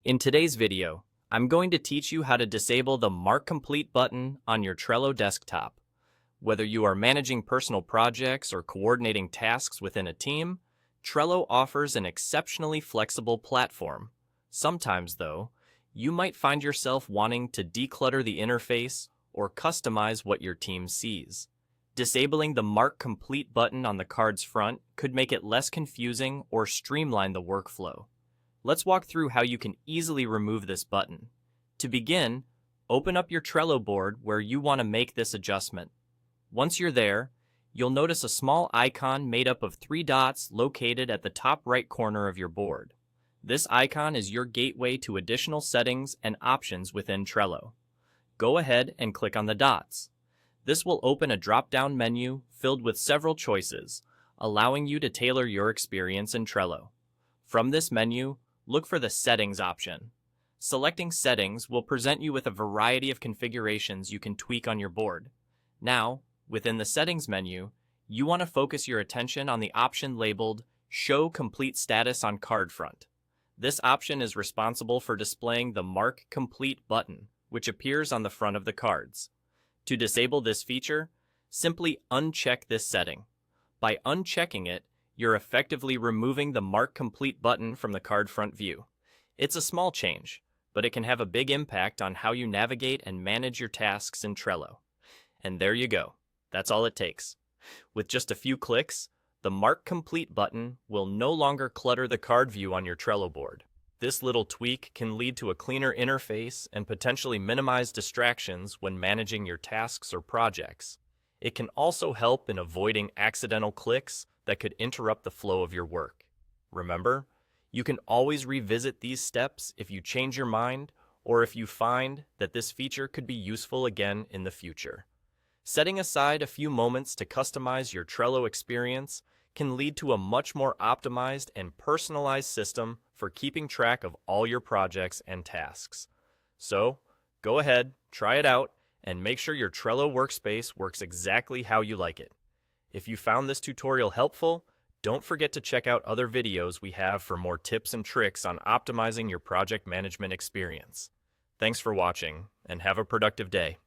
In today's video, I'm going to teach you how to disable the Mark Complete button on your Trello desktop. Whether you are managing personal projects or coordinating tasks within a team, Trello offers an exceptionally flexible platform. Sometimes, though, you might find yourself wanting to declutter the interface or customize what your team sees. Disabling the Mark Complete button on the card's front could make it less confusing or streamline the workflow. Let's walk through how you can easily remove this button. To begin, open up your Trello board where you want to make this adjustment. Once you're there, you'll notice a small icon made up of 3 dots located at the top right corner of your board. This icon is your gateway to additional settings and options within Trello. Go ahead and click on the dots. This will open a drop-down menu filled with several choices, allowing you to tailor your experience in Trello. From this menu, look for the Settings option. Selecting Settings will present you with a variety of configurations you can tweak on your board. Now, within the Settings menu, you want to focus your attention on the option labeled Show Complete Status on Card Front. This option is responsible for displaying the Mark Complete button, which appears on the front of the cards. To disable this feature, simply uncheck this setting. By unchecking it, you're effectively removing the Mark Complete button from the card front view. It's a small change, but it can have a big impact on how you navigate and manage your tasks in Trello. And there you go. That's all it takes. With just a few clicks, the Mark Complete button will no longer clutter the card view on your Trello board. This little tweak can lead to a cleaner interface and potentially minimize distractions when managing your tasks or projects. It can also help in avoiding accidental clicks that could interrupt the flow of your work. Remember, you can always revisit these steps if you change your mind or if you find that this feature could be useful again in the future. Setting aside a few moments to customize your Trello experience can lead to a much more optimized and personalized system for keeping track of all your projects and tasks. So, go ahead, try it out, and make sure your Trello workspace works exactly how you like it. If you found this tutorial helpful, don't forget to check out other videos we have for more tips and tricks on optimizing your project management experience. Thanks for watching, and have a productive day.